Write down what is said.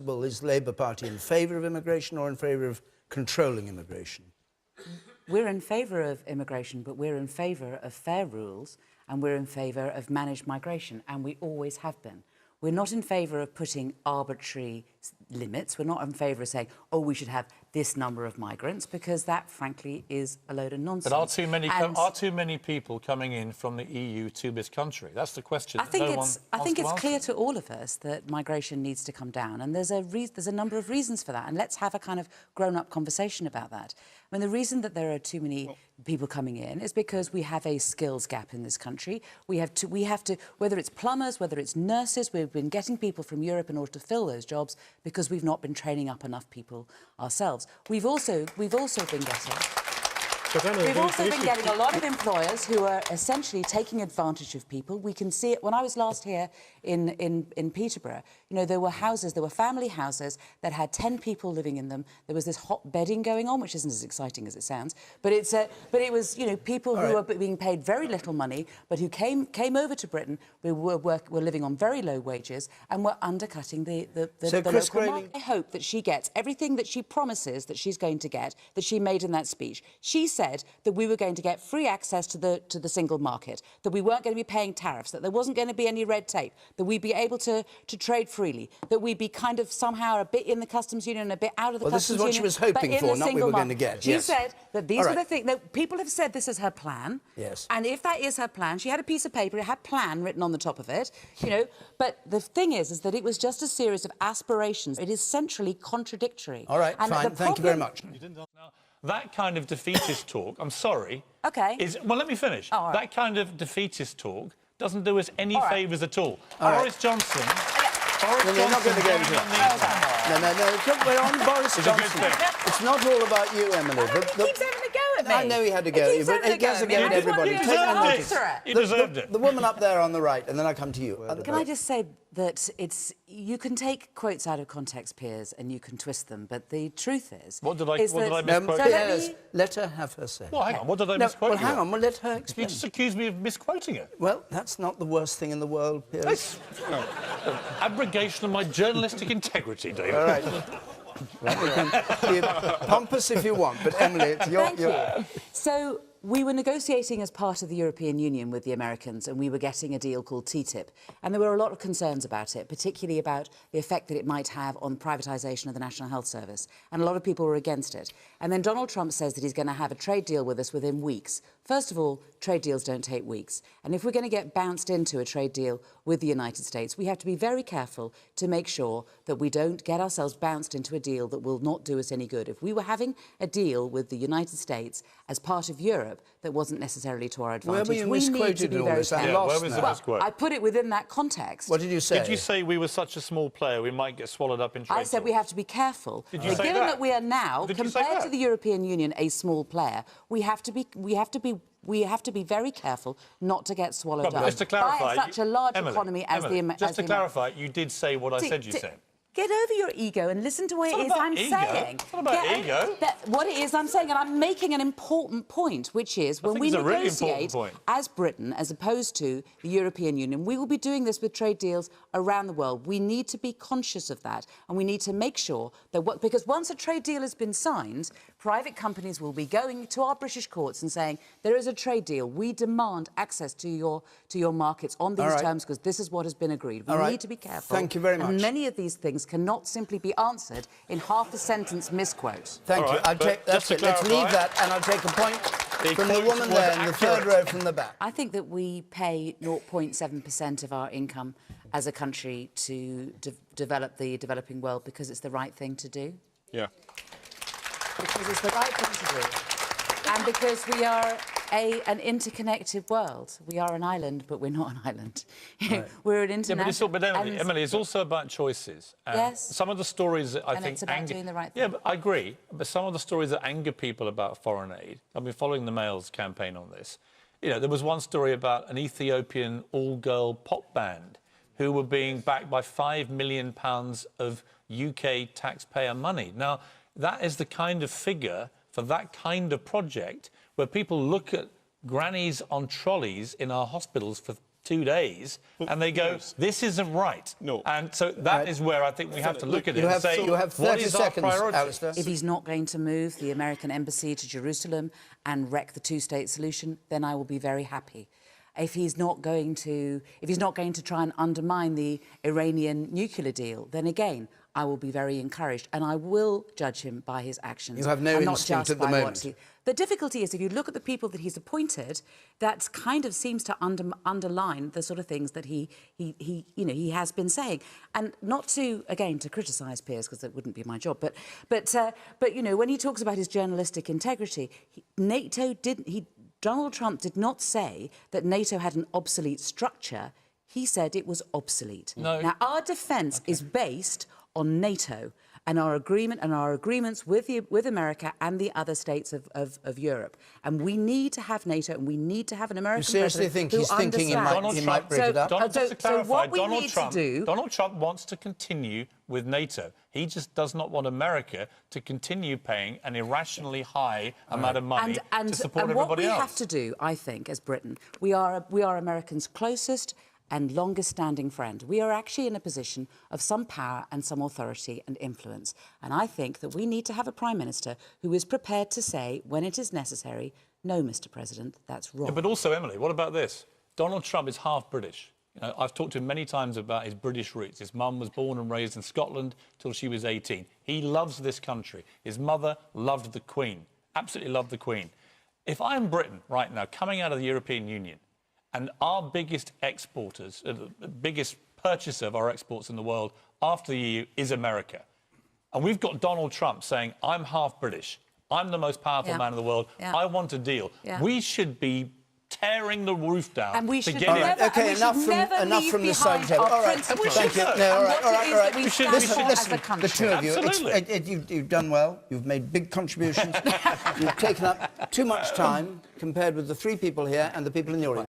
Well, is the Labour Party in favour of immigration or in favour of controlling immigration? We're in favour of immigration, but we're in favour of fair rules and we're in favour of managed migration, and we always have been. We're not in favour of putting arbitrary limits. We're not in favour of saying, oh, we should have this number of migrants, because that, frankly, is a load of nonsense. But are too many people coming in from the EU to this country? That's the question. I think it's clear to all of us that migration needs to come down, and there's a number of reasons for that, and let's have a kind of grown-up conversation about that. I mean, the reason that there are too many people coming in is because we have a skills gap in this country. We have to, whether it's plumbers, whether it's nurses, we've been getting people from Europe in order to fill those jobs because we've not been training up enough people ourselves. We've also been getting a lot of employers who are essentially taking advantage of people. We can see it. When I was last here in Peterborough, you know, there were family houses that had 10 people living in them. There was this hot bedding going on, which isn't as exciting as it sounds, but it was, you know, people who were being paid very little money, but who came over to Britain, were living on very low wages and were undercutting the local market. I hope that she gets everything that she promises that she's going to get, that she made in that speech. She said that we were going to get free access to the single market, that we weren't going to be paying tariffs, that there wasn't going to be any red tape, that we'd be able to trade freely, that we'd be kind of somehow a bit in the customs union and a bit out of the customs union. Well, this is what she was hoping for, not we were going to get. She said that these were the things that people have said this is her plan. Yes. And if that is her plan, she had a piece of paper, it had plan written on the top of it, you know. But the thing is that it was just a series of aspirations. It is centrally contradictory. All right, fine. Thank you very much. That kind of defeatist talk, I'm sorry, well, let me finish. Oh, that kind of defeatist talk doesn't do us any favours at all. Boris Johnson... You're not going to go into that. No. We're on Boris Johnson. It's not all about you, Emily. He keeps having a go at me. I know he had to go. He has a go at everybody. He deserved it. The woman up there on the right, and then I come to you. Can I just say that you can take quotes out of context, Piers, and you can twist them, but the truth is... What did I misquote? Piers, let her have her say. Well, hang on, what did I misquote? Well, hang on, we'll let her explain. You just accused me of misquoting it. Well, that's not the worst thing in the world, Piers. Abrogation of my journalistic integrity, David. All right. You can be pompous if you want, but Emily, it's your... Thank you. So, we were negotiating as part of the European Union with the Americans, and we were getting a deal called TTIP. And there were a lot of concerns about it, particularly about the effect that it might have on privatisation of the National Health Service. And a lot of people were against it. And then Donald Trump says that he's going to have a trade deal with us within weeks. First of all, trade deals don't take weeks. And if we're going to get bounced into a trade deal with the United States, we have to be very careful to make sure that we don't get ourselves bounced into a deal that will not do us any good. If we were having a deal with the United States as part of Europe that wasn't necessarily to our advantage, we need to be very careful. Where was the misquote? I put it within that context. What did you say? Did you say we were such a small player we might get swallowed up in trade? I said we have to be careful. Did you say given that we are now, compared to the European Union, a small player, we have to be very careful not to get swallowed up just to clarify, by such a large economy as the American. Just to clarify, you did say what I said you said. Get over your ego and listen to what it is I'm saying. It's not about ego. What it is I'm saying, and I'm making an important point, which is when we negotiate as Britain, as opposed to the European Union, we will be doing this with trade deals around the world. We need to be conscious of that, and we need to make sure that because once a trade deal has been signed, private companies will be going to our British courts and saying there is a trade deal. We demand access to your markets on these terms because this is what has been agreed. We need to be careful. Thank you very much. And many of these things cannot simply be answered in half a sentence misquote. Thank you. I'll take that's it. Let's leave that, and I'll take a point from the woman there in the third row from the back. I think that we pay 0.7% of our income as a country to develop the developing world because it's the right thing to do. Yeah. Because it's the right thing to do. And because we are an interconnected world. We are an island, but we're not an island. Right. We're an international... But Emily, it's also about choices. Yes. Some of the stories that I think... it's about doing the right thing. Yeah, but I agree. But some of the stories that anger people about foreign aid... I've been following the Mail's campaign on this. You know, there was one story about an Ethiopian all-girl pop band who were being backed by £5 million of UK taxpayer money. Now, that is the kind of figure for that kind of project where people look at grannies on trolleys in our hospitals for 2 days, and they go, this isn't right. No. And so that is where I think we have to look at it You and have, say, you have 30 what is our seconds, priority? Alistair. If he's not going to move the American embassy to Jerusalem and wreck the two-state solution, then I will be very happy. If he's not going to try and undermine the Iranian nuclear deal, then again, I will be very encouraged, and I will judge him by his actions. You have no and instinct not just at the by moment. what the difficulty is, if you look at the people that he's appointed, that kind of seems to underline the sort of things that he has been saying. And not to, again, to criticise Piers, because that wouldn't be my job, but you know, when he talks about his journalistic integrity, Donald Trump did not say that NATO had an obsolete structure. He said it was obsolete. No. Now, our defence is based on NATO and our agreement and our agreements with America and the other states of Europe. And we need to have NATO, and we need to have an American seriously president think he's who thinking he understands. might break it up? Just to clarify, what we need to do... Donald Trump wants to continue with NATO. He just does not want America to continue paying an irrationally high amount of money to support everybody else. And what we have to do, I think, as Britain, we are Americans' closest and longest-standing friend. We are actually in a position of some power and some authority and influence. And I think that we need to have a Prime Minister who is prepared to say, when it is necessary, no, Mr. President, that's wrong. Yeah, but also, Emily, what about this? Donald Trump is half British. You know, I've talked to him many times about his British roots. His mum was born and raised in Scotland till she was 18. He loves this country. His mother loved the Queen, absolutely loved the Queen. If I'm Britain right now, coming out of the European Union, and our biggest exporters, the biggest purchaser of our exports in the world after the EU is America. And we've got Donald Trump saying, I'm half British. I'm the most powerful man in the world. I want a deal. We should be tearing the roof down and we to should get never, in. Okay, enough from the side table. All right, thank you. No, all right. Listen, the two of you, you've done well. You've made big contributions. You've taken up too much time compared with the three people here and the people in the audience.